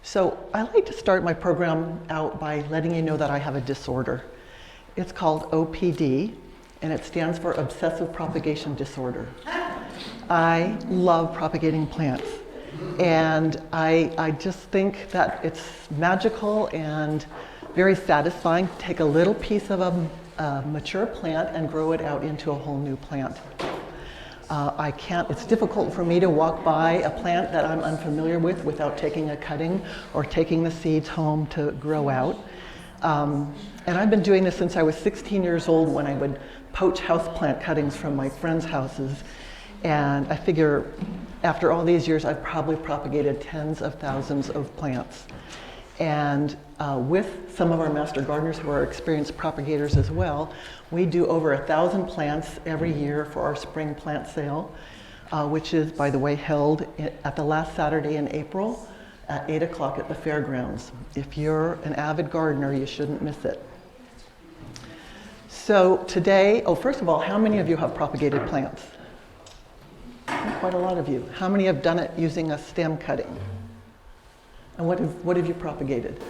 So I like to start my program out by letting you know that I have a disorder. It's called OPD, and it stands for Obsessive Propagation Disorder. I love propagating plants, and I just think that it's magical and very satisfying to take a little piece of a mature plant and grow it out into a whole new plant. It's difficult for me to walk by a plant that I'm unfamiliar with without taking a cutting or taking the seeds home to grow out. And I've been doing this since I was 16 years old when I would poach houseplant cuttings from my friends' houses. And I figure after all these years, I've probably propagated tens of thousands of plants. And with some of our master gardeners who are experienced propagators as well, we do over 1,000 plants every year for our spring plant sale, which is, by the way, held at the last Saturday in April at 8 o'clock at the fairgrounds. If you're an avid gardener, you shouldn't miss it. So today, first of all, how many of you have propagated plants? Quite a lot of you. How many have done it using a stem cutting? And what have you propagated?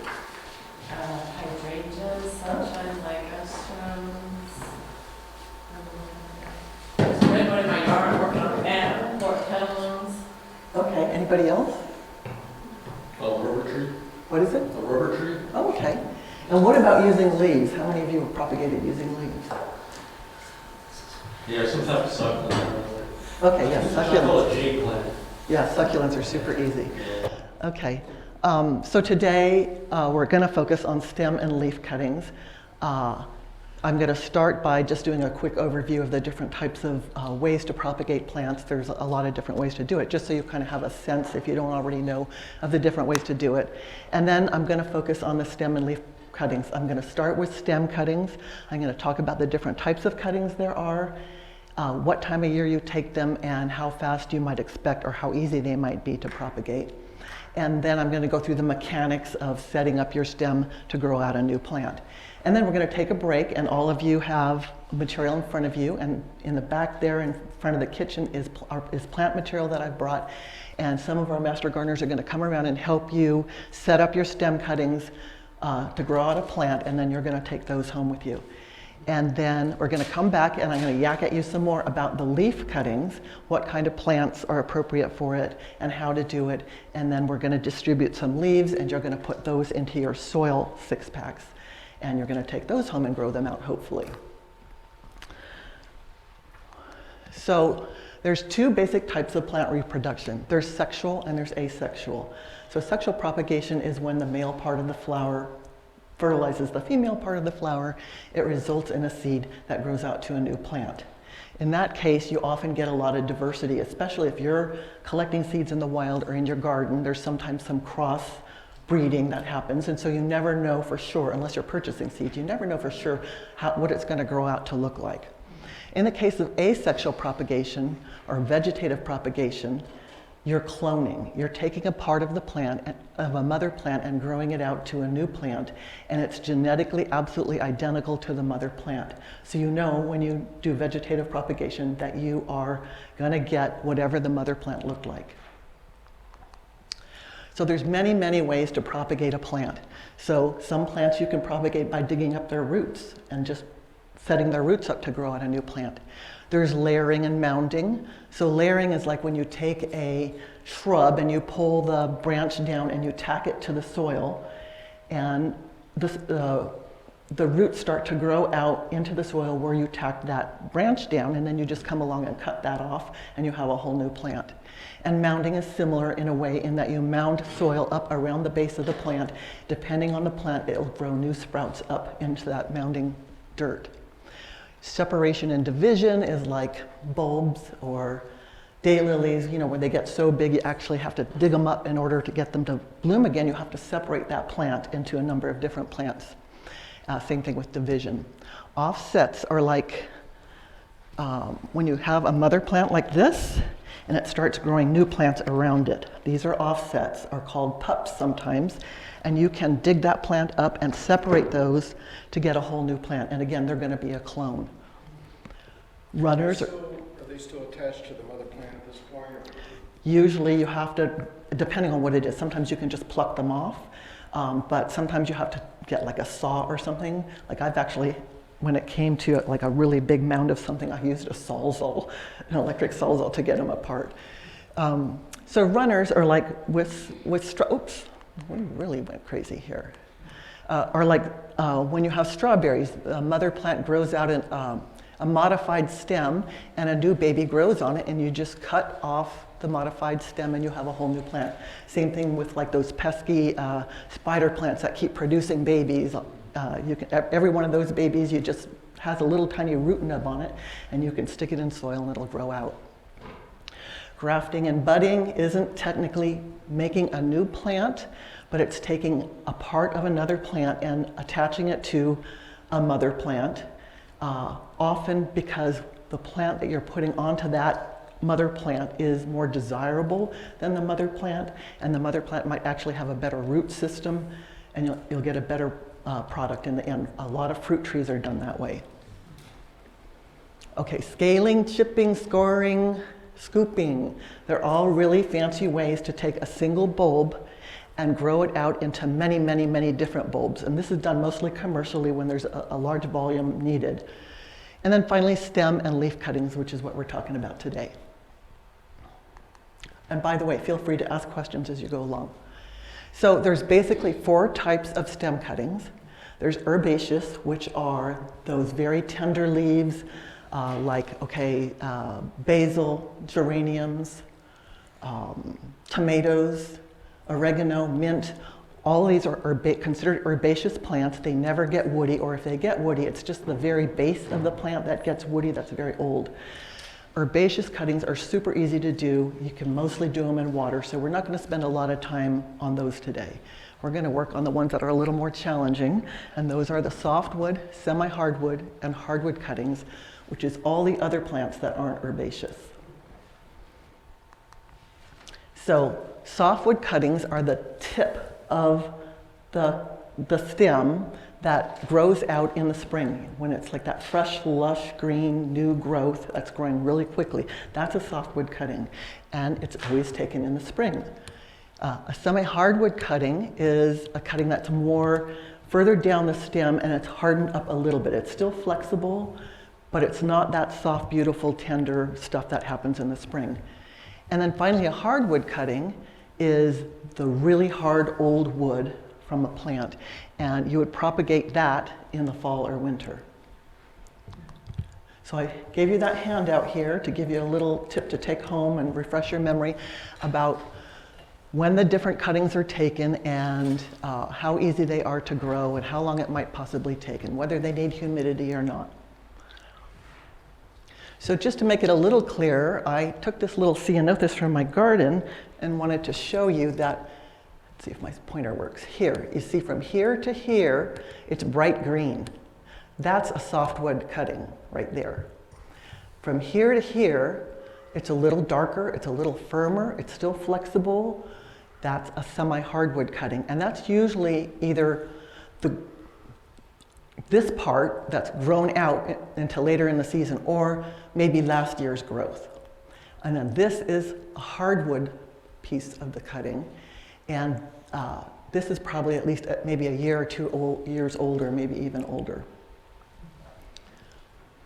Hydrangeas, sunshine lycostrums. There's a red one in my yard working on that, portobellones. Okay, anybody else? A rubber tree. What is it? A rubber tree. Oh, okay. And what about using leaves? How many of you have propagated using leaves? Yeah, some type of succulent. Okay, yes, I call succulents. it jade plant. Yeah, succulents are super easy. Okay, so today we're going to focus on stem and leaf cuttings. I'm going to start by just doing a quick overview of the different types of ways to propagate plants. There's a lot of different ways to do it, just so you kind of have a sense, if you don't already know, of the different ways to do it. And then I'm going to focus on the stem and leaf cuttings. I'm going to start with stem cuttings. I'm going to talk about the different types of cuttings there are, what time of year you take them, and how fast you might expect or how easy they might be to propagate. And then I'm going to go through the mechanics of setting up your stem to grow out a new plant. And then we're going to take a break, and all of you have material in front of you, and in the back there in front of the kitchen is plant material that I've brought, and some of our master gardeners are going to come around and help you set up your stem cuttings to grow out a plant, and then you're going to take those home with you. And then we're going to come back and I'm going to yak at you some more about the leaf cuttings, what kind of plants are appropriate for it and how to do it. And then we're going to distribute some leaves and you're going to put those into your soil 6-packs. And you're going to take those home and grow them out, hopefully. So there's two basic types of plant reproduction. There's sexual and there's asexual. So sexual propagation is when the male part of the flower fertilizes the female part of the flower. It results in a seed that grows out to a new plant. In that case, you often get a lot of diversity, especially if you're collecting seeds in the wild or in your garden. There's sometimes some cross breeding that happens, and so you never know for sure, unless you're purchasing seeds, you never know for sure what it's going to grow out to look like. In the case of asexual propagation or vegetative propagation, you're cloning. You're taking a part of the plant, of a mother plant, and growing it out to a new plant, and it's genetically absolutely identical to the mother plant. So you know when you do vegetative propagation that you are going to get whatever the mother plant looked like. So there's many, many ways to propagate a plant. So some plants you can propagate by digging up their roots and just setting their roots up to grow out a new plant. There's layering and mounding. So layering is like when you take a shrub and you pull the branch down and you tack it to the soil, and the roots start to grow out into the soil where you tack that branch down, and then you just come along and cut that off and you have a whole new plant. And mounding is similar in a way in that you mound soil up around the base of the plant. Depending on the plant, it will grow new sprouts up into that mounding dirt. Separation and division is like bulbs or daylilies, when they get so big you actually have to dig them up in order to get them to bloom again. You have to separate that plant into a number of different plants. Same thing with division. Offsets are like when you have a mother plant like this and it starts growing new plants around it. These are offsets, are called pups sometimes, and you can dig that plant up and separate those to get a whole new plant. And again, they're going to be a clone. Runners Are they still attached to the mother plant at this point? Or? Usually you have to, depending on what it is, sometimes you can just pluck them off, but sometimes you have to get like a saw or something. Like I've actually, when it came to like a really big mound of something, I used a sawzall, an electric sawzall to get them apart. So runners are like oops, we really went crazy here. Are like when you have strawberries, the mother plant grows out a modified stem and a new baby grows on it, and you just cut off the modified stem and you have a whole new plant. Same thing with like those pesky spider plants that keep producing babies. Every one of those babies, you just has a little tiny root nub on it, and you can stick it in soil and it'll grow out. Grafting and budding isn't technically making a new plant, but it's taking a part of another plant and attaching it to a mother plant, often because the plant that you're putting onto that mother plant is more desirable than the mother plant, and the mother plant might actually have a better root system, and you'll get a better product in the end. A lot of fruit trees are done that way. Okay, scaling, chipping, scoring, scooping. They're all really fancy ways to take a single bulb and grow it out into many, many, many different bulbs. And this is done mostly commercially when there's a large volume needed. And then finally, stem and leaf cuttings, which is what we're talking about today. And by the way, feel free to ask questions as you go along. So there's basically 4 types of stem cuttings. There's herbaceous, which are those very tender leaves, basil, geraniums, tomatoes, oregano, mint. All of these are considered herbaceous plants. They never get woody, or if they get woody, it's just the very base of the plant that gets woody that's very old. Herbaceous cuttings are super easy to do. You can mostly do them in water, so we're not going to spend a lot of time on those today. We're going to work on the ones that are a little more challenging, and those are the softwood, semi-hardwood, and hardwood cuttings, which is all the other plants that aren't herbaceous. So softwood cuttings are the tip of the stem that grows out in the spring when it's like that fresh, lush, green, new growth that's growing really quickly. That's a softwood cutting, and it's always taken in the spring. A semi-hardwood cutting is a cutting that's more further down the stem and it's hardened up a little bit. It's still flexible, but it's not that soft, beautiful, tender stuff that happens in the spring. And then finally, a hardwood cutting is the really hard old wood from a plant, and you would propagate that in the fall or winter. So I gave you that handout here to give you a little tip to take home and refresh your memory about when the different cuttings are taken and how easy they are to grow and how long it might possibly take and whether they need humidity or not. So just to make it a little clearer, I took this little ceanothus from my garden and wanted to show you that. Let's see if my pointer works. Here, you see from here to here, it's bright green. That's a softwood cutting right there. From here to here, it's a little darker, it's a little firmer, it's still flexible. That's a semi-hardwood cutting, and that's usually either this part that's grown out until later in the season, or maybe last year's growth. And then this is a hardwood piece of the cutting, and this is probably at least maybe a year or 2 years older, maybe even older.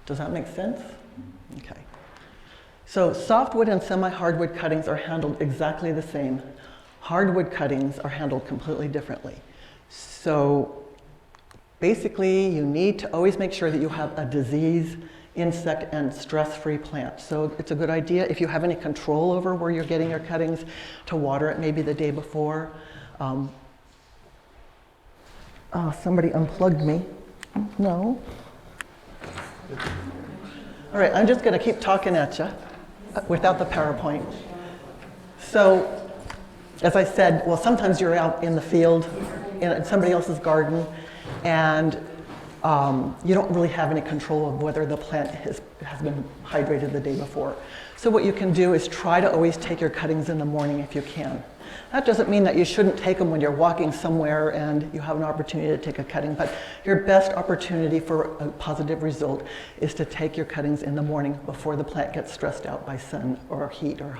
Does that make sense? Okay. So softwood and semi-hardwood cuttings are handled exactly the same. Hardwood cuttings are handled completely differently. So basically, you need to always make sure that you have a disease, insect, and stress-free plant. So it's a good idea, if you have any control over where you're getting your cuttings, to water it maybe the day before. Somebody unplugged me. No. All right, I'm just going to keep talking at you without the PowerPoint. So, as I said, well, sometimes you're out in the field in somebody else's garden, and you don't really have any control of whether the plant has been hydrated the day before. So what you can do is try to always take your cuttings in the morning if you can. That doesn't mean that you shouldn't take them when you're walking somewhere and you have an opportunity to take a cutting, but your best opportunity for a positive result is to take your cuttings in the morning before the plant gets stressed out by sun or heat or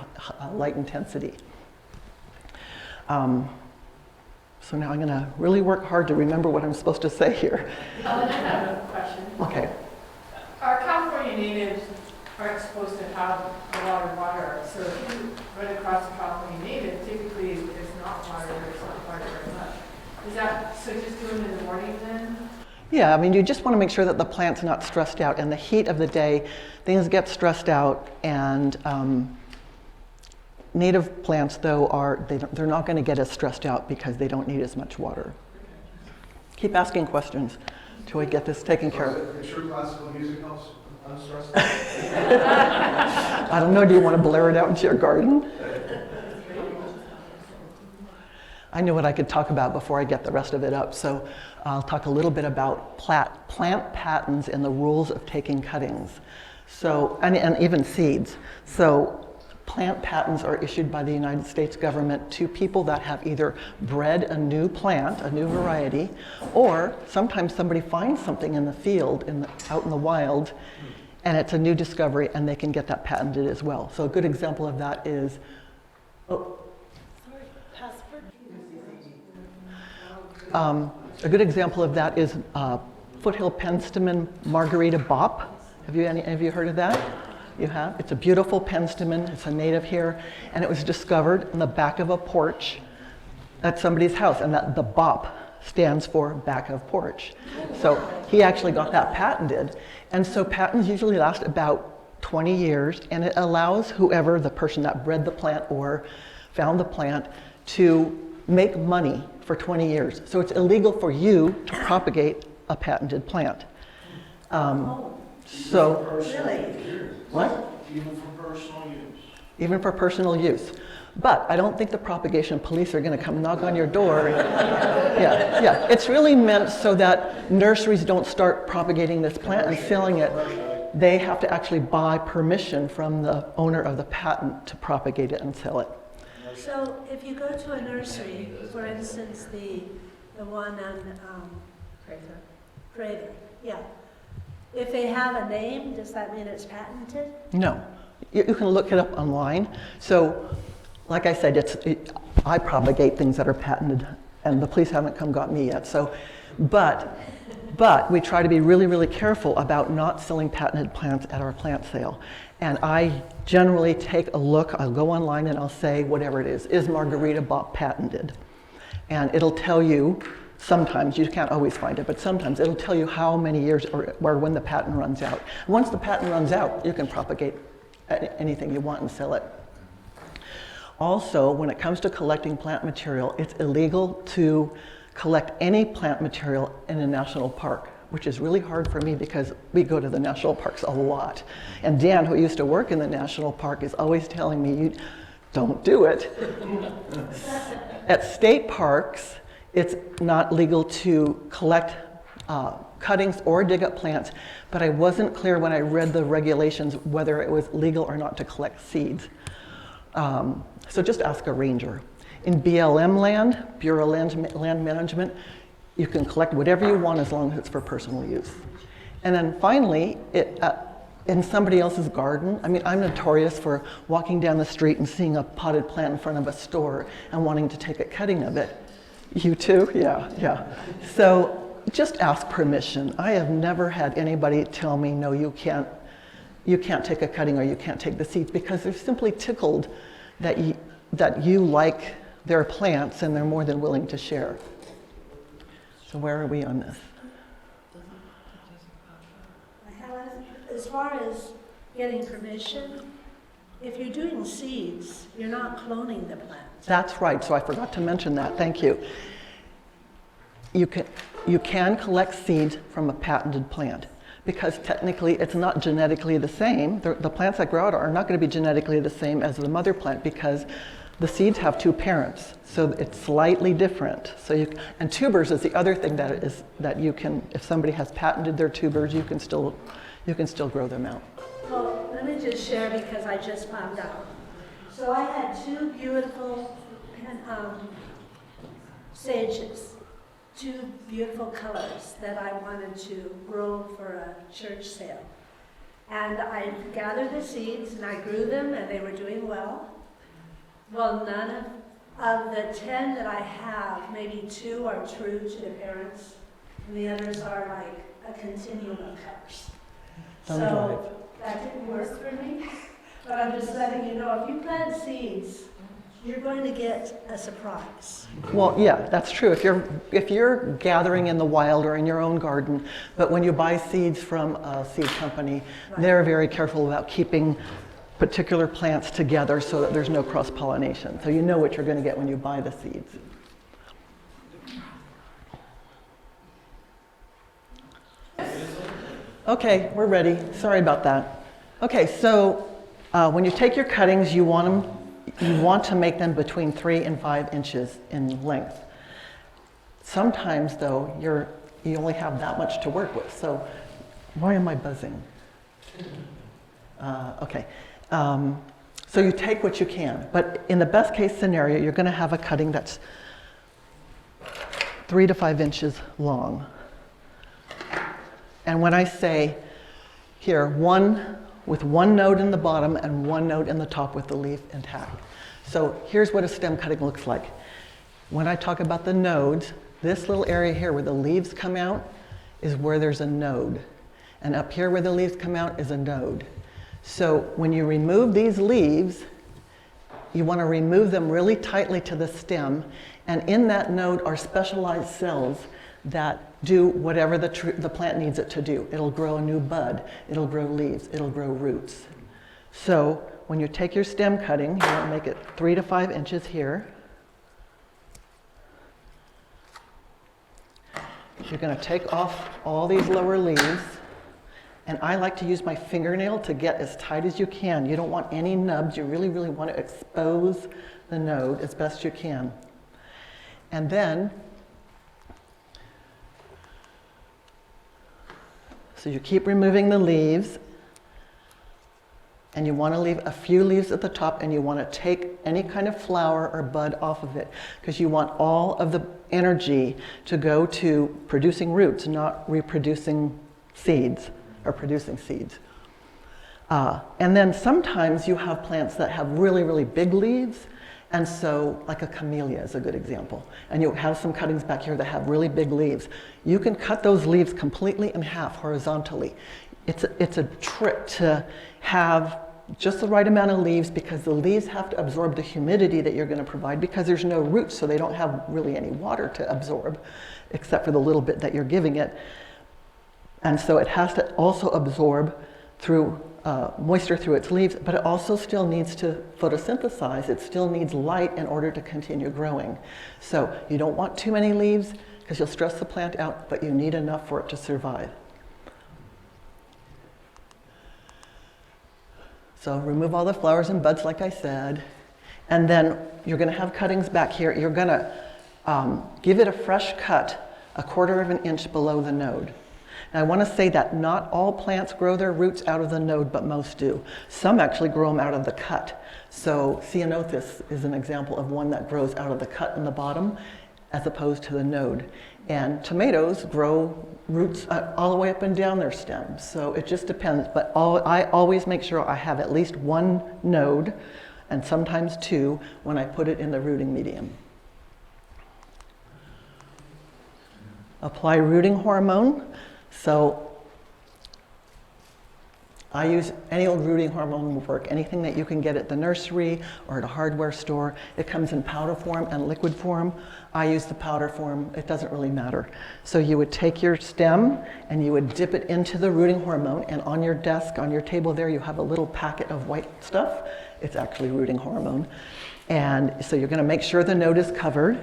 light intensity. So now I'm going to really work hard to remember what I'm supposed to say here. Oh, and I have a question. Okay. Our California natives aren't supposed to have a lot of water, so if you run across a California native, typically it's not water, or it's not water very much. Is that, so just do them in the morning then? Yeah, I mean, you just want to make sure that the plant's not stressed out. In the heat of the day, things get stressed out, and native plants, though, they're not going to get as stressed out because they don't need as much water. Keep asking questions till we get this taken care of. The true classical music helps unstress. I don't know, do you want to blare it out into your garden? I knew what I could talk about before I get the rest of it up, so I'll talk a little bit about plant patents and the rules of taking cuttings. So, and even seeds. So plant patents are issued by the United States government to people that have either bred a new plant, a new variety, or sometimes somebody finds something in the field, out in the wild, and it's a new discovery and they can get that patented as well. So a good example of that is, a good example of that is foothill penstemon Margarita Bop. Have you any of you heard of that? You have? It's a beautiful penstemon. It's a native here, and it was discovered in the back of a porch at somebody's house, and the BOP stands for back of porch. So he actually got that patented, and so patents usually last about 20 years, and it allows whoever, the person that bred the plant or found the plant, to make money for 20 years. So it's illegal for you to propagate a patented plant. What? Even for personal use. Even for personal use. But I don't think the propagation police are going to come knock on your door. Yeah. It's really meant so that nurseries don't start propagating this plant and selling it. They have to actually buy permission from the owner of the patent to propagate it and sell it. So if you go to a nursery, for instance, the one on Crater, yeah. If they have a name, does that mean it's patented? No. You can look it up online. So, like I said, I propagate things that are patented, and the police haven't come got me yet. So, but we try to be really, really careful about not selling patented plants at our plant sale. And I generally take a look, I'll go online and I'll say whatever it is Margarita Bop patented? And it'll tell you, sometimes, you can't always find it, but sometimes it'll tell you how many years or when the patent runs out. Once the patent runs out, you can propagate anything you want and sell it. Also, when it comes to collecting plant material, it's illegal to collect any plant material in a national park, which is really hard for me because we go to the national parks a lot. And Dan, who used to work in the national park, is always telling me, you don't do it. At state parks, it's not legal to collect cuttings or dig up plants, but I wasn't clear when I read the regulations whether it was legal or not to collect seeds. So just ask a ranger. In BLM land, Bureau of Land Management, you can collect whatever you want as long as it's for personal use. And then finally, in somebody else's garden, I mean, I'm notorious for walking down the street and seeing a potted plant in front of a store and wanting to take a cutting of it. You too? Yeah. So just ask permission. I have never had anybody tell me, no, you can't take a cutting or you can't take the seeds, because they're simply tickled that you like their plants and they're more than willing to share. So where are we on this? As far as getting permission, if you're doing seeds, you're not cloning the plants. That's right, so I forgot to mention that, thank you. You can collect seeds from a patented plant, because technically it's not genetically the same. The plants that grow out are not going to be genetically the same as the mother plant, because the seeds have two parents, so it's slightly different. And tubers is the other thing that you can, if somebody has patented their tubers, you can still grow them out. Well, let me just share because I just found out. So I had two beautiful sages, two beautiful colors that I wanted to grow for a church sale. And I gathered the seeds and I grew them and they were doing well. Well, none of the 10 that I have, maybe 2 are true to the parents, and the others are like a continuum of colors. So that didn't work for me, but I'm just letting you know, if you plant seeds, you're going to get a surprise. Well, yeah, that's true. If you're gathering in the wild or in your own garden, but when you buy seeds from a seed company, Right. they're very careful about keeping particular plants together so that there's no cross-pollination. So you know what you're going to get when you buy the seeds. Okay, we're ready. Sorry about that. Okay, so when you take your cuttings, you want to make them between 3 and 5 inches in length. Sometimes, though, you only have that much to work with. So why am I buzzing? Okay. So you take what you can, but in the best case scenario, you're going to have a cutting that's 3 to 5 inches long. And when I say here, with one node in the bottom and one node in the top with the leaf intact. So here's what a stem cutting looks like. When I talk about the nodes, this little area here where the leaves come out is where there's a node. And up here where the leaves come out is a node. So when you remove these leaves, you want to remove them really tightly to the stem, and in that node are specialized cells that do whatever the plant needs it to do. It'll grow a new bud, it'll grow leaves, it'll grow roots. So when you take your stem cutting, you want to make it 3 to 5 inches here. You're going to take off all these lower leaves. And I like to use my fingernail to get as tight as you can. You don't want any nubs. You really, really want to expose the node as best you can. And then, so you keep removing the leaves, and you want to leave a few leaves at the top, and you want to take any kind of flower or bud off of it, because you want all of the energy to go to producing roots, not reproducing seeds. Or producing seeds. And then sometimes you have plants that have really, really big leaves, and so like a camellia is a good example. And you have some cuttings back here that have really big leaves. You can cut those leaves completely in half horizontally. It's a trick to have just the right amount of leaves, because the leaves have to absorb the humidity that you're going to provide, because there's no roots, so they don't have really any water to absorb, except for the little bit that you're giving it. And so it has to also absorb through moisture through its leaves, but it also still needs to photosynthesize. It still needs light in order to continue growing. So you don't want too many leaves because you'll stress the plant out, but you need enough for it to survive. So remove all the flowers and buds like I said, and then you're going to have cuttings back here. You're going to give it a fresh cut 1/4 of an inch below the node. Now I want to say that not all plants grow their roots out of the node, but most do. Some actually grow them out of the cut. So Ceanothus is an example of one that grows out of the cut in the bottom as opposed to the node. And tomatoes grow roots all the way up and down their stems. So it just depends. But I always make sure I have at least one node, and sometimes 2, when I put it in the rooting medium. Apply rooting hormone. So I use any old rooting hormone will work. Anything that you can get at the nursery or at a hardware store. It comes in powder form and liquid form. I use the powder form. It doesn't really matter. So you would take your stem and you would dip it into the rooting hormone, and on your desk, on your table there, you have a little packet of white stuff. It's actually rooting hormone. And so you're going to make sure the node is covered.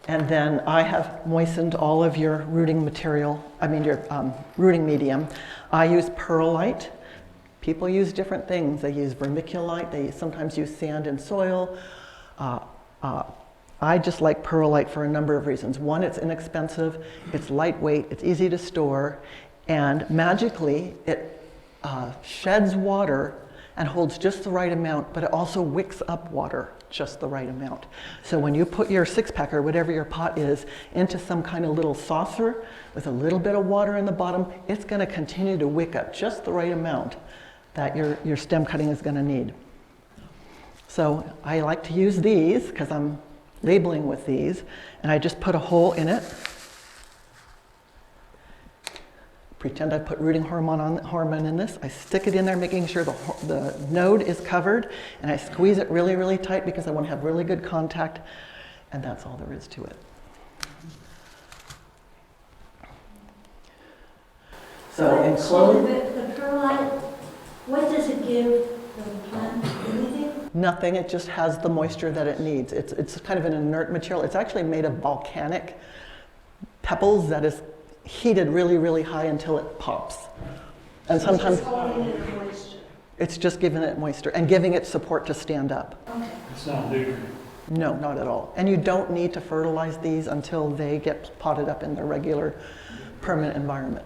And then I have moistened all of your rooting material, your rooting medium. I use perlite People use different things. They use vermiculite, they sometimes use sand and soil. I just like perlite for a number of reasons. One, it's inexpensive, it's lightweight, it's easy to store, and magically it sheds water and holds just the right amount, but it also wicks up water just the right amount. So when you put your 6-pack or whatever your pot is into some kind of little saucer with a little bit of water in the bottom, it's going to continue to wick up just the right amount that your stem cutting is going to need. So I like to use these because I'm labeling with these, and I just put a hole in it. Pretend I put rooting hormone in this. I stick it in there, making sure the node is covered, and I squeeze it really, really tight because I want to have really good contact, and that's all there is to it. So enclosed. The perlite, what does it give the plant? Anything? Nothing, it just has the moisture that it needs. It's kind of an inert material. It's actually made of volcanic pebbles that is heated really, really high until it pops. And sometimes It's holding it in moisture. it's just giving it moisture and giving it support to stand up. Okay. It's not nutrient. No, not at all. And you don't need to fertilize these until they get potted up in their regular permanent environment.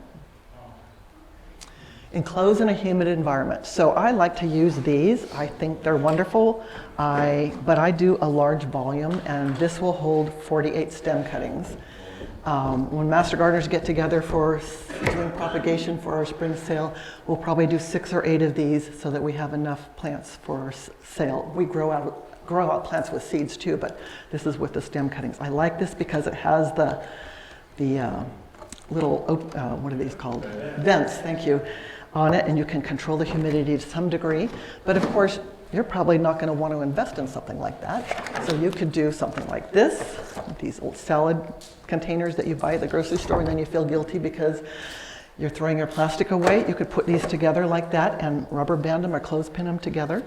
Enclose in a humid environment. So I like to use these. I think they're wonderful, but I do a large volume, and this will hold 48 stem cuttings. When Master Gardeners get together for doing propagation for our spring sale, we'll probably do 6 or 8 of these so that we have enough plants for sale. We grow out plants with seeds too, but this is with the stem cuttings. I like this because it has the little, what are these called? Vents, thank you, on it, and you can control the humidity to some degree. But of course, you're probably not going to want to invest in something like that. So you could do something like this, these old salad containers that you buy at the grocery store, and then you feel guilty because you're throwing your plastic away. You could put these together like that and rubber band them or clothespin them together.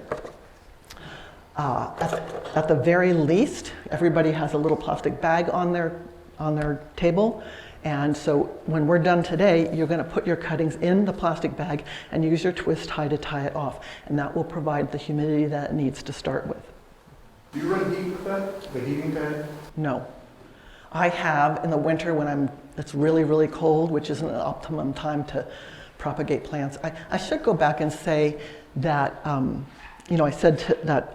At the very least, everybody has a little plastic bag on their table. And so when we're done today, you're going to put your cuttings in the plastic bag and use your twist tie to tie it off. And that will provide the humidity that it needs to start with. Do you run heat with that, the heating pad? No. I have in the winter when it's really, really cold, which isn't an optimum time to propagate plants. I should go back and say that, I said that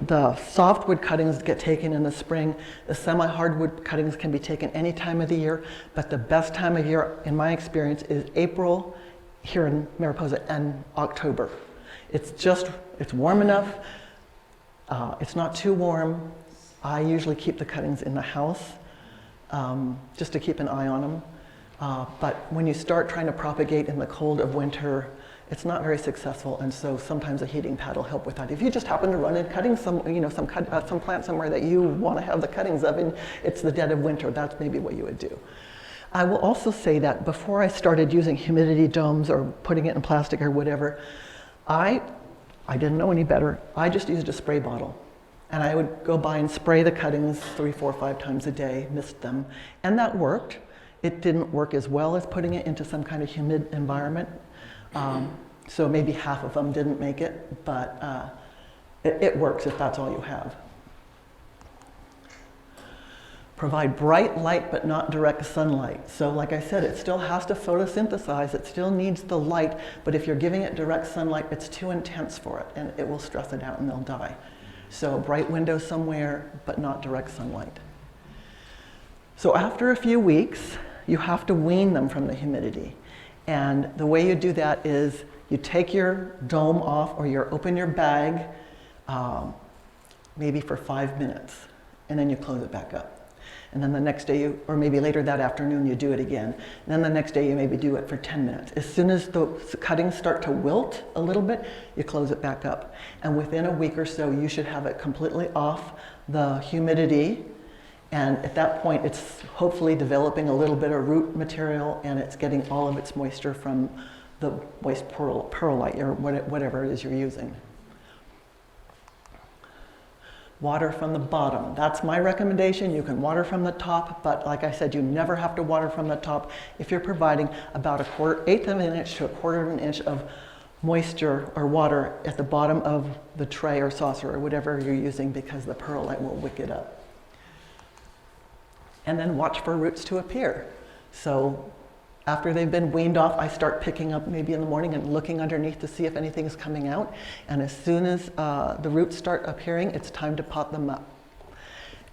the softwood cuttings get taken in the spring. The semi-hardwood cuttings can be taken any time of the year, but the best time of year, in my experience, is April here in Mariposa and October. It's warm enough. It's not too warm. I usually keep the cuttings in the house just to keep an eye on them. But when you start trying to propagate in the cold of winter, it's not very successful, and so sometimes a heating pad will help with that. If you just happen to run in cuttings, some plant somewhere that you want to have the cuttings of, and it's the dead of winter, that's maybe what you would do. I will also say that before I started using humidity domes or putting it in plastic or whatever, I didn't know any better. I just used a spray bottle, and I would go by and spray the cuttings 3, 4, 5 times a day, mist them, and that worked. It didn't work as well as putting it into some kind of humid environment. So maybe half of them didn't make it, but it works if that's all you have. Provide bright light but not direct sunlight. So like I said, it still has to photosynthesize, it still needs the light, but if you're giving it direct sunlight, it's too intense for it and it will stress it out and they'll die. So a bright window somewhere, but not direct sunlight. So after a few weeks, you have to wean them from the humidity. And the way you do that is you take your dome off or you open your bag maybe for 5 minutes and then you close it back up. And then the next day, or maybe later that afternoon, you do it again. And then the next day you maybe do it for 10 minutes. As soon as the cuttings start to wilt a little bit, you close it back up. And within a week or so, you should have it completely off the humidity. And at that point, it's hopefully developing a little bit of root material and it's getting all of its moisture from the moist perlite or whatever it is you're using. water from the bottom. That's my recommendation. You can water from the top, but like I said, you never have to water from the top if you're providing about eighth of an inch to a quarter of an inch of moisture or water at the bottom of the tray or saucer or whatever you're using, because the perlite will wick it up. And then watch for roots to appear. So after they've been weaned off, I start picking up maybe in the morning and looking underneath to see if anything's coming out. And as soon as the roots start appearing, it's time to pot them up.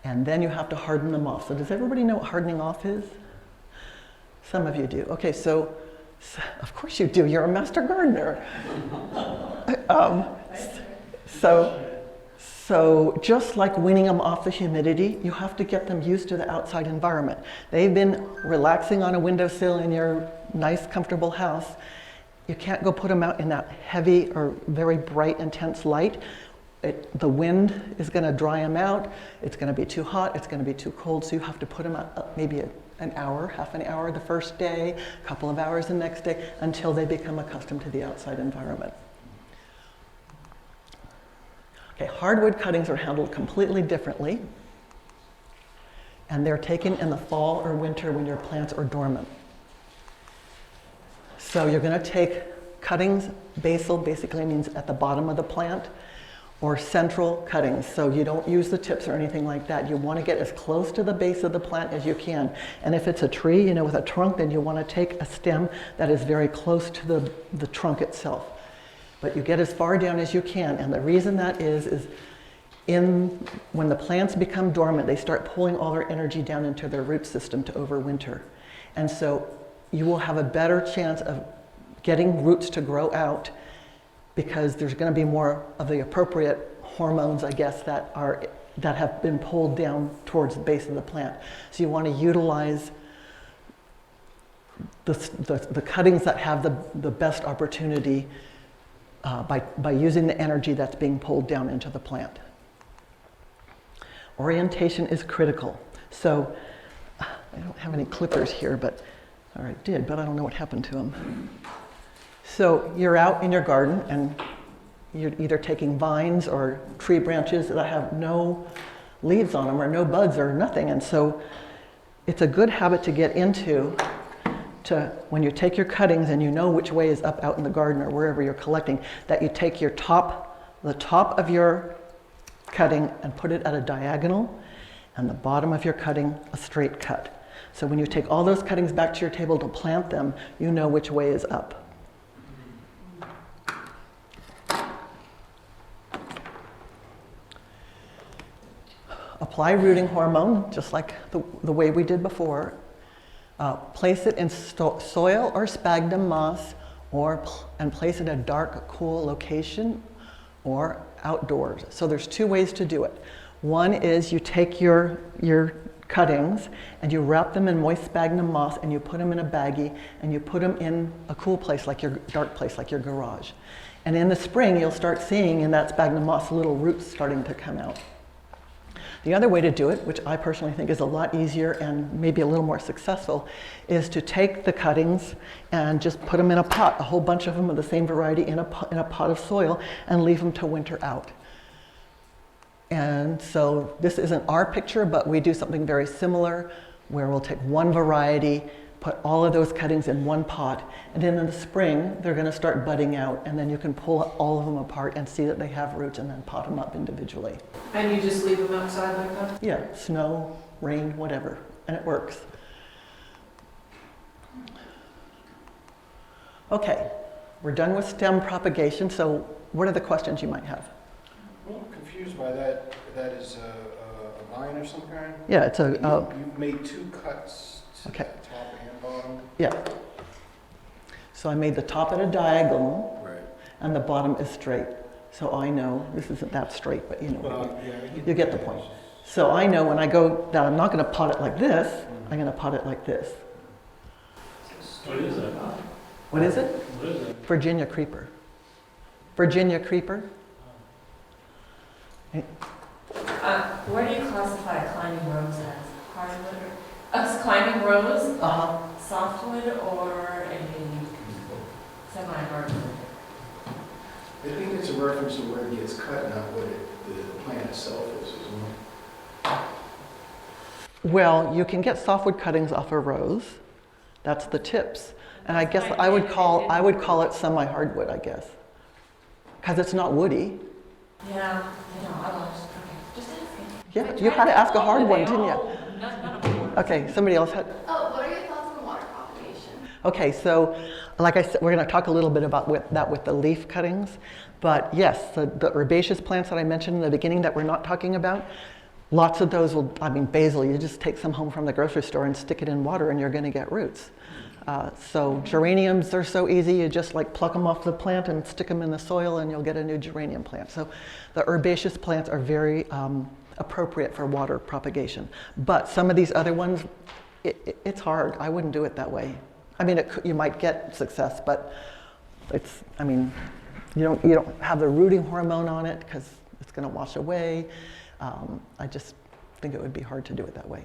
And then you have to harden them off. So does everybody know what hardening off is? Some of you do. Okay, so of course you do. You're a master gardener. So just like weaning them off the humidity, you have to get them used to the outside environment. They've been relaxing on a windowsill in your nice, comfortable house. You can't go put them out in that heavy or very bright, intense light. The wind is going to dry them out. It's going to be too hot. It's going to be too cold. So you have to put them out maybe an hour, half an hour the first day, a couple of hours the next day, until they become accustomed to the outside environment. Okay, hardwood cuttings are handled completely differently, and they're taken in the fall or winter when your plants are dormant. So you're going to take cuttings, basal basically means at the bottom of the plant, or central cuttings. So you don't use the tips or anything like that. You want to get as close to the base of the plant as you can. And if it's a tree, with a trunk, then you want to take a stem that is very close to the trunk itself. But you get as far down as you can, and the reason that is when the plants become dormant, they start pulling all their energy down into their root system to overwinter. And so you will have a better chance of getting roots to grow out, because there's going to be more of the appropriate hormones, I guess, that have been pulled down towards the base of the plant. So you want to utilize the cuttings that have the best opportunity by using the energy that's being pulled down into the plant. Orientation is critical. So I don't have any clippers here, but I did, but I don't know what happened to them. So you're out in your garden and you're either taking vines or tree branches that have no leaves on them or no buds or nothing. And so it's a good habit to get into when you take your cuttings and you know which way is up out in the garden or wherever you're collecting, that you take the top of your cutting and put it at a diagonal, and the bottom of your cutting a straight cut. So when you take all those cuttings back to your table to plant them, you know which way is up. Apply rooting hormone, just like the way we did before. Place it in soil or sphagnum moss, and place it in a dark, cool location or outdoors. So there's two ways to do it. One is you take your cuttings and you wrap them in moist sphagnum moss and you put them in a baggie and you put them in a cool place, like your dark place, like your garage. And in the spring, you'll start seeing in that sphagnum moss little roots starting to come out. The other way to do it, which I personally think is a lot easier and maybe a little more successful, is to take the cuttings and just put them in a pot, a whole bunch of them of the same variety in a pot of soil, and leave them to winter out. And so this isn't our picture, but we do something very similar where we'll take one variety, put all of those cuttings in one pot, and then in the spring they're going to start budding out, and then you can pull all of them apart and see that they have roots and then pot them up individually. And you just leave them outside like that? Yeah, snow, rain, whatever, and it works. Okay, we're done with stem propagation, so what are the questions you might have? I'm a little confused by that. That is a vine of some kind? Yeah, it's You've made two cuts to Okay. the top and bottom? yeah. So I made the top at a diagonal, Right. and the bottom is straight. So I know, this isn't that straight, but you know, Well, yeah, you get the point. So I know when I go that I'm not going to pot it like this, I'm going to pot it like this. What is that? What is it? What is it? Virginia creeper. Virginia creeper. Where do you classify climbing rose as? Hardwood or climbing rose, softwood, or a semi-hardwood? I think it's a reference to where it gets cut, not what the plant itself is, isn't it? Well, you can get softwood cuttings off a rose. That's the tips. And I guess I would call it semi-hardwood, I guess. Because it's not woody. Yeah, I know, I was, okay, just asking. Yeah, you had to ask a hard one, didn't you? Okay, somebody else had. Oh, what are your thoughts on water propagation? Okay, so like I said, we're going to talk a little bit about that with the leaf cuttings. But yes, the herbaceous plants that I mentioned in the beginning that we're not talking about, lots of those will, I mean, basil, you just take some home from the grocery store and stick it in water and you're going to get roots. So geraniums, they're so easy, you just like pluck them off the plant and stick them in the soil and you'll get a new geranium plant. So the herbaceous plants are very appropriate for water propagation. But some of these other ones, it's hard. I wouldn't do it that way. I mean, you might get success, but it's, I mean, you don't have the rooting hormone on it because it's going to wash away. I just think it would be hard to do it that way.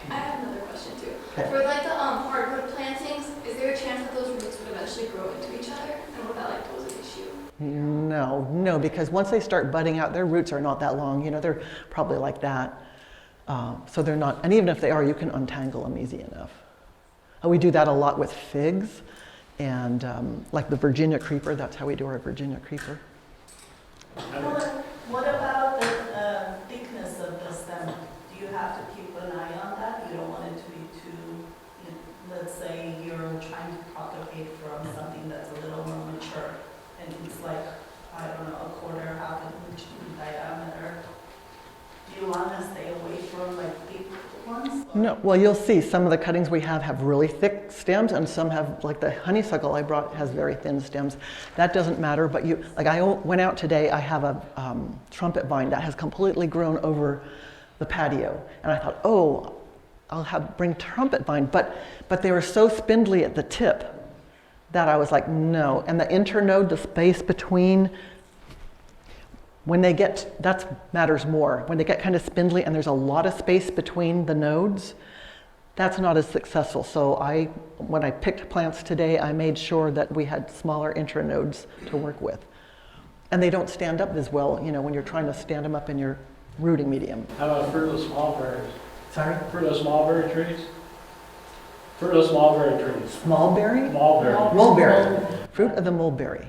I have another question too. Okay. For like the hardwood plantings, is there a chance that those roots would eventually grow into each other? And would that like pose an issue? No, because once they start budding out, their roots are not that long. You know, they're probably like that. So they're not, and even if they are, you can untangle them easy enough. We do that a lot with figs and like the Virginia creeper, that's how we do our Virginia creeper. What about the thickness of the stem? Do you have to keep an eye on that? You don't want it to be too, let's say you're trying to propagate from something that's a little more mature and it's like, I don't know, a quarter, half an inch in diameter. Do you want to stay away from like thick ones? No, well, you'll see some of the cuttings we have really thick stems and some have, like the honeysuckle I brought has very thin stems. That doesn't matter, but like I went out today, I have a trumpet vine that has completely grown over the patio. And I thought, oh, I'll bring trumpet vine, but they were so spindly at the tip that I was like, no. And the internode, the space between, when they get, that matters more. When they get kind of spindly and there's a lot of space between the nodes, that's not as successful. So when I picked plants today, I made sure that we had smaller intranodes to work with. And they don't stand up as well, you know, when you're trying to stand them up in your rooting medium. How about fruitless mulberries? Sorry? Fruitless mulberry trees? Fruitless mulberry trees. Mulberry? Mulberry. Mulberry. Fruit of the mulberry.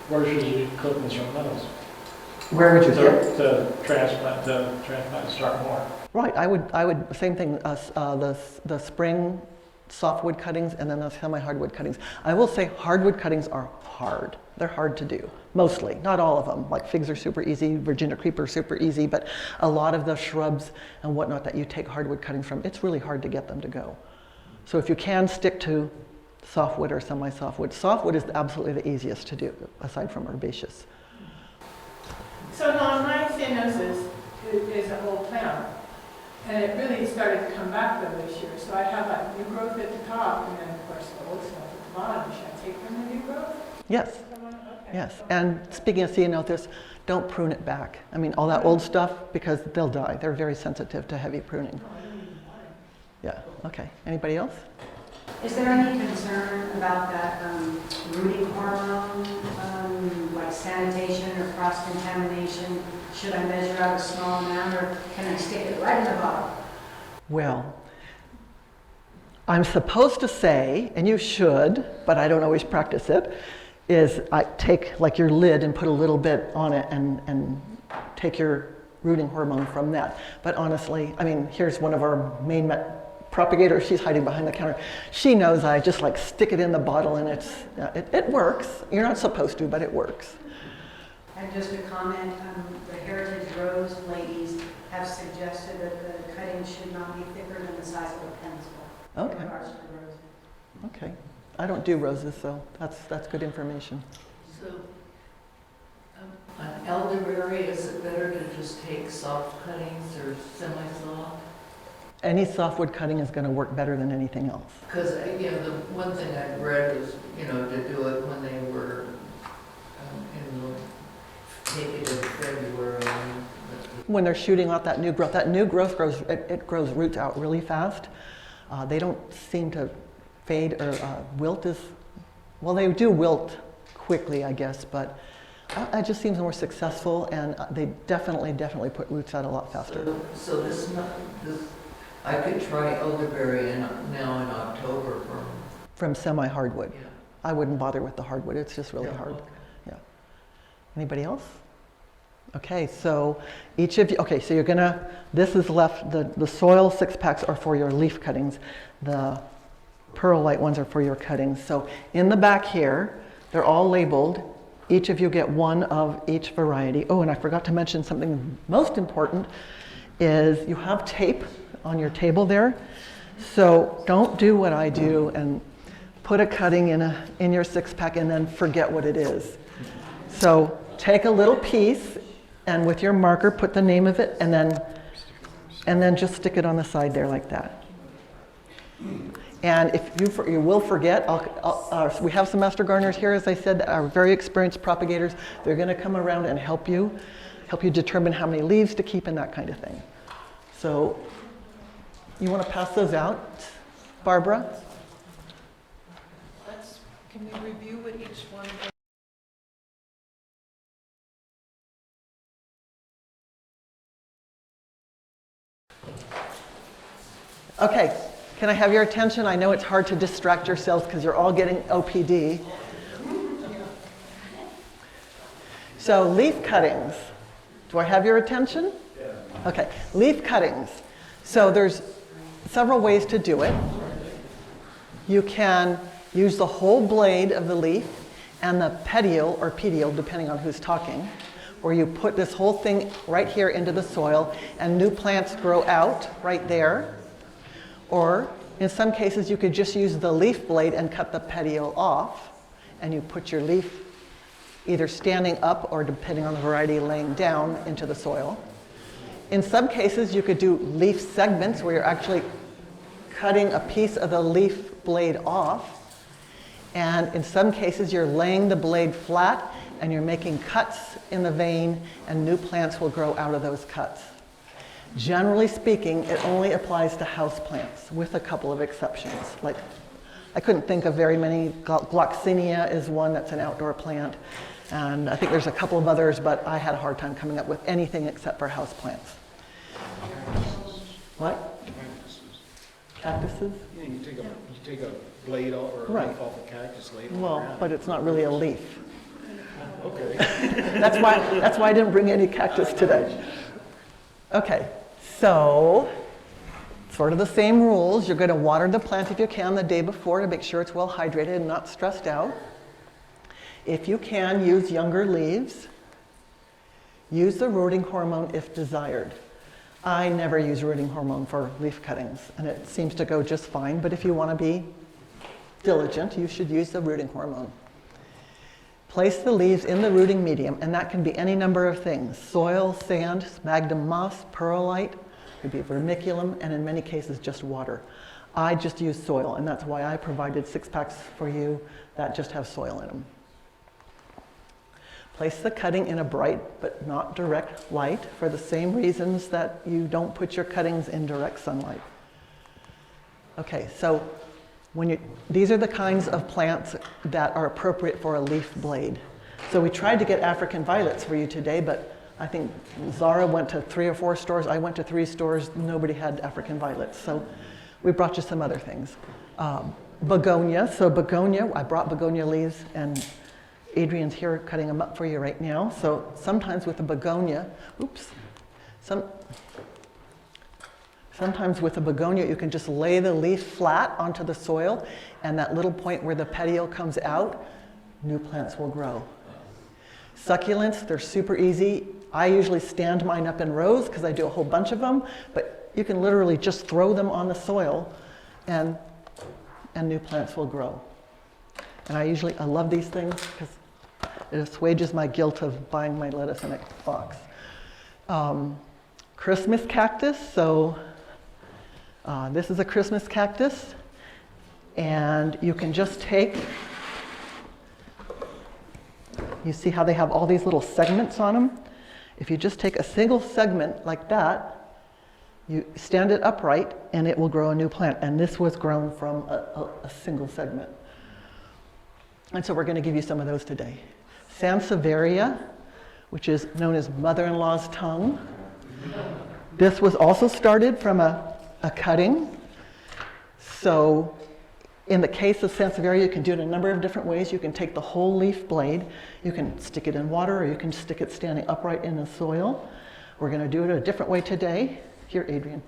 Where should you be clippings from those? Where would you get? To transplant and start more. Right, I would, same thing, the spring softwood cuttings and then the semi-hardwood cuttings. I will say hardwood cuttings are hard. They're hard to do, mostly, not all of them. Like figs are super easy, Virginia creeper super easy, but a lot of the shrubs and whatnot that you take hardwood cuttings from, it's really hard to get them to go. So if you can stick to softwood or semi-softwood, softwood is absolutely the easiest to do, aside from herbaceous. So now my cyanosis is an old plant, and it really started to come back though this year. So I have like new growth at the top, and then of course the old stuff at the bottom. Should I take from the new growth? Yes, Okay. yes. And speaking of ceanothus, don't prune it back. I mean, all that old stuff, because they'll die. They're very sensitive to heavy pruning. Yeah, okay. Anybody else? Is there any concern about that rooting hormone, like sanitation or cross-contamination? Should I measure out a small amount or can I stick it right in the bottom? Well, I'm supposed to say, and you should, but I don't always practice it, is I take like your lid and put a little bit on it and take your rooting hormone from that. But honestly, I mean, here's one of our main propagators. She's hiding behind the counter. She knows I just like stick it in the bottle and it works. You're not supposed to, but it works. And just a comment, the Heritage Rose ladies have suggested that the cutting should not be thicker than the size of a pencil. Okay. In regards to roses. Okay. I don't do roses, so that's good information. So, on elderberry, is it better to just take soft cuttings or semi-soft? Any softwood cutting is going to work better than anything else. Because, you know, the one thing I've read is, you know, to do it when they were maybe in February. When they're shooting out that new growth grows, it grows roots out really fast. They don't seem to fade or wilt well, they do wilt quickly, I guess, but It just seems more successful, and they definitely put roots out a lot faster. So this, I could try elderberry now in October From semi-hardwood. yeah. I wouldn't bother with the hardwood, it's just really Yeah, hard. okay. Yeah. Anybody else? Okay, so each of you, okay, so you're gonna, this is left, the soil 6-packs are for your leaf cuttings. The perlite ones are for your cuttings. So in the back here, they're all labeled. Each of you get one of each variety. Oh, and I forgot to mention something most important is you have tape on your table there. So don't do what I do and put a cutting in your 6-pack and then forget what it is. So take a little piece and with your marker put the name of it and then just stick it on the side there like that. And if you will forget, we have some master gardeners here, as I said, that are very experienced propagators. They're going to come around and help you determine how many leaves to keep and that kind of thing. So you want to pass those out, Barbara? Can we review what each one? Okay, can I have your attention? I know it's hard to distract yourselves because you're all getting OPD. So leaf cuttings. Do I have your attention? Yeah. Okay, leaf cuttings. So there's several ways to do it. You can use the whole blade of the leaf and the petiole or petiole, depending on who's talking, where you put this whole thing right here into the soil and new plants grow out right there. Or in some cases, you could just use the leaf blade and cut the petiole off, and you put your leaf either standing up or, depending on the variety, laying down into the soil. In some cases, you could do leaf segments where you're actually cutting a piece of the leaf blade off. And in some cases, you're laying the blade flat and you're making cuts in the vein, and new plants will grow out of those cuts. Generally speaking, it only applies to houseplants, with a couple of exceptions. Like, I couldn't think of very many. Gloxinia is one that's an outdoor plant, and I think there's a couple of others, but I had a hard time coming up with anything except for houseplants. What? Cactuses? Yeah, you take a blade off or a Right. leaf off a cactus, lay it on the Well, ground. but it's not really a leaf. Okay. That's why I didn't bring any cactus today. Okay, so sort of the same rules. You're going to water the plant if you can the day before to make sure it's well hydrated and not stressed out. If you can, use younger leaves. Use the rooting hormone if desired. I never use rooting hormone for leaf cuttings, and it seems to go just fine, but if you want to be diligent, you should use the rooting hormone. Place the leaves in the rooting medium, and that can be any number of things: soil, sand, sphagnum moss, perlite, could be vermiculum, and in many cases just water. I just use soil, and that's why I provided 6-packs for you that just have soil in them. Place the cutting in a bright but not direct light for the same reasons that you don't put your cuttings in direct sunlight. Okay, so these are the kinds of plants that are appropriate for a leaf blade. So we tried to get African violets for you today, but I think Zara went to 3 or 4 stores. I went to 3 stores. Nobody had African violets. So we brought you some other things. Begonia. So begonia, I brought begonia leaves, and Adrian's here cutting them up for you right now. So sometimes with a begonia, sometimes with a begonia, you can just lay the leaf flat onto the soil, and that little point where the petiole comes out, new plants will grow. Succulents, they're super easy. I usually stand mine up in rows because I do a whole bunch of them, but you can literally just throw them on the soil and new plants will grow. And I love these things because it assuages my guilt of buying my lettuce in a box. Christmas cactus, so this is a Christmas cactus, and you can just take, you see how they have all these little segments on them? If you just take a single segment like that, you stand it upright and it will grow a new plant. And this was grown from a single segment. And so we're going to give you some of those today. Sansevieria, which is known as mother-in-law's tongue. This was also started from a cutting. So in the case of Sansevieria, you can do it a number of different ways. You can take the whole leaf blade, you can stick it in water, or you can stick it standing upright in the soil. We're going to do it a different way today. Here, Adrian.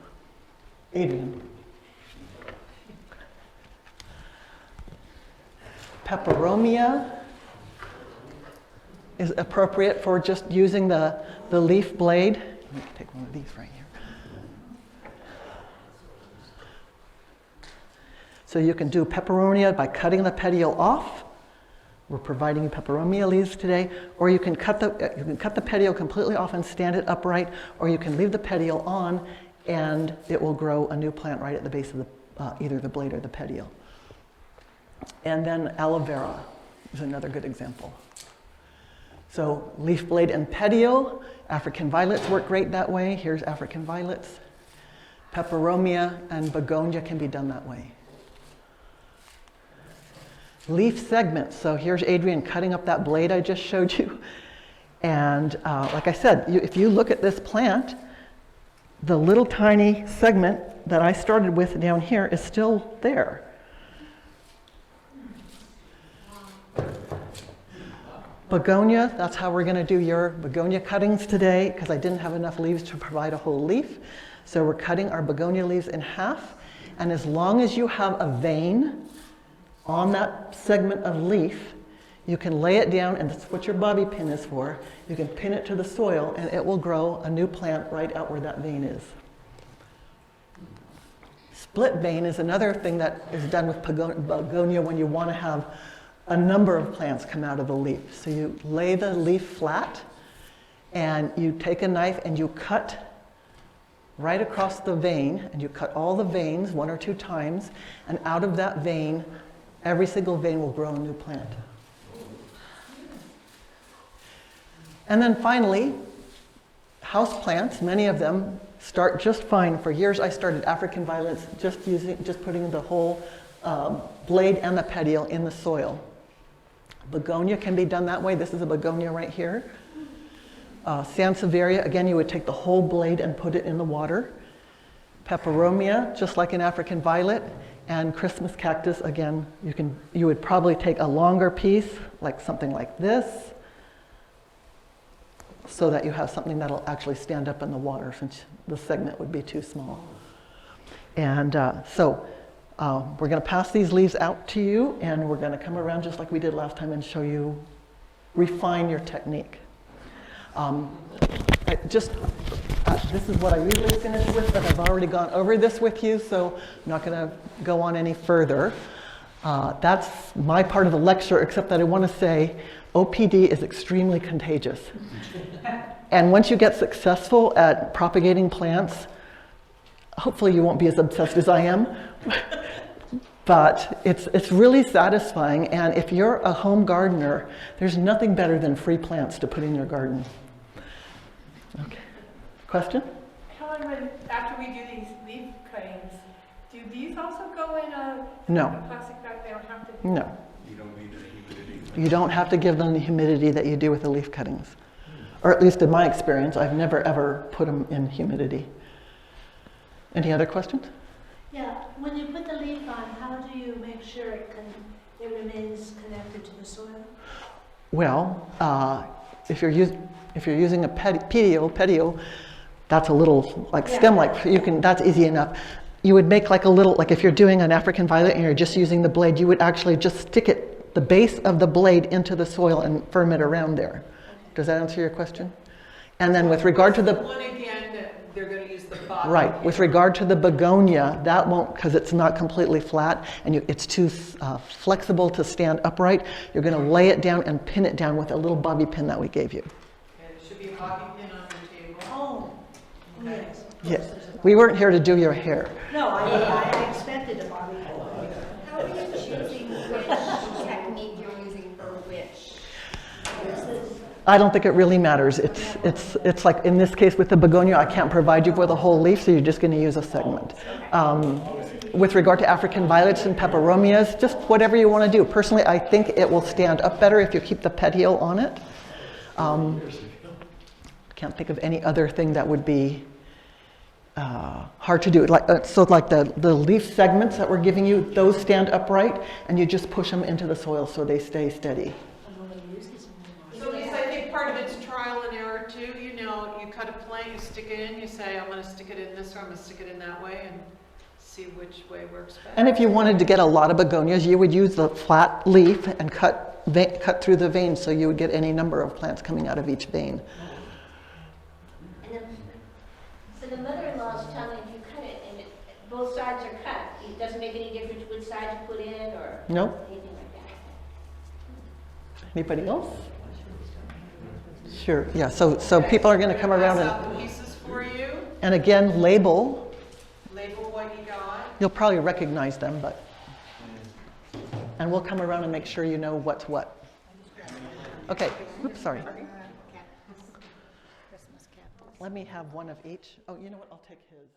Adrian. Peperomia is appropriate for just using the leaf blade. Let me take one of these right here. So you can do peperomia by cutting the petiole off. We're providing you peperomia leaves today. Or you can cut the petiole completely off and stand it upright, or you can leave the petiole on and it will grow a new plant right at the base of either the blade or the petiole. And then aloe vera is another good example. So leaf blade and petiole, African violets work great that way. Here's African violets. Peperomia and begonia can be done that way. Leaf segments, so here's Adrian cutting up that blade I just showed you. And like I said, if you look at this plant, the little tiny segment that I started with down here is still there. Begonia, that's how we're going to do your begonia cuttings today, because I didn't have enough leaves to provide a whole leaf. So we're cutting our begonia leaves in half, and as long as you have a vein on that segment of leaf, you can lay it down, and that's what your bobby pin is for. You can pin it to the soil, and it will grow a new plant right out where that vein is. Split vein is another thing that is done with begonia when you want to have a number of plants come out of the leaf. So you lay the leaf flat, and you take a knife and you cut right across the vein, and you cut all the veins 1 or 2 times, and out of that vein, every single vein will grow a new plant. And then finally, house plants, many of them start just fine. For years I started African violets just putting the whole blade and the petiole in the soil. Begonia can be done that way. This is a begonia right here. Sansevieria, again, you would take the whole blade and put it in the water. Peperomia, just like an African violet. And Christmas cactus, again, you would probably take a longer piece, like something like this, so that you have something that'll actually stand up in the water, since the segment would be too small. And we're going to pass these leaves out to you, and we're going to come around just like we did last time and show you, refine your technique. This is what I usually finish with, but I've already gone over this with you, so I'm not going to go on any further. That's my part of the lecture, except that I want to say OPD is extremely contagious. And once you get successful at propagating plants, hopefully you won't be as obsessed as I am, but it's really satisfying. And if you're a home gardener, there's nothing better than free plants to put in your garden. Okay. Question? Helen, after we do these leaf cuttings, do these also go in a plastic bag? They don't have to? No. You don't need the humidity. You don't have to give them the humidity that you do with the leaf cuttings. Or at least in my experience, I've never ever put them in humidity. Any other questions? Yeah, when you put the leaf on, how do you make sure it remains connected to the soil? Well, if you're using a petiole, that's a little like stem-like. That's easy enough. You would make like a little, like if you're doing an African violet and you're just using the blade, you would actually just stick the base of the blade into the soil and firm it around there. Does that answer your question? And then with regard to the one again, they're going to use the bottom. Right. With regard to the begonia, that won't, because it's not completely flat and it's too flexible to stand upright. You're going to lay it down and pin it down with a little bobby pin that we gave you. And it should be a bobby pin on your table. Oh, Okay. yes. Yes. We weren't here to do your hair. No, I expected a bobby pin. How are you choosing which technique you're using for which? I don't think it really matters. It's like in this case with the begonia, I can't provide you with a whole leaf, so you're just going to use a segment. With regard to African violets and peperomias, just whatever you want to do. Personally, I think it will stand up better if you keep the petiole on it. Can't think of any other thing that would be hard to do. So like the leaf segments that we're giving you, those stand upright, and you just push them into the soil so they stay steady. So Lisa, I think part of it's trial and error too. You know, you cut a plant, you stick it in, you say, I'm going to stick it in this or I'm going to stick it in that way, and see which way works best. And if you wanted to get a lot of begonias, you would use the flat leaf and cut through the veins, so you would get any number of plants coming out of each vein. And then, so the mother-in-law is telling if you cut it and both sides are cut, it doesn't make any difference which side you put in or Nope. anything like that. Anybody else? Sure, yeah, so people are going to come around Pass out the pieces for you. and again, label. Label what you got. You'll probably recognize them, and we'll come around and make sure you know what's what. Okay, oops, sorry. Let me have one of each. Oh, you know what, I'll take his.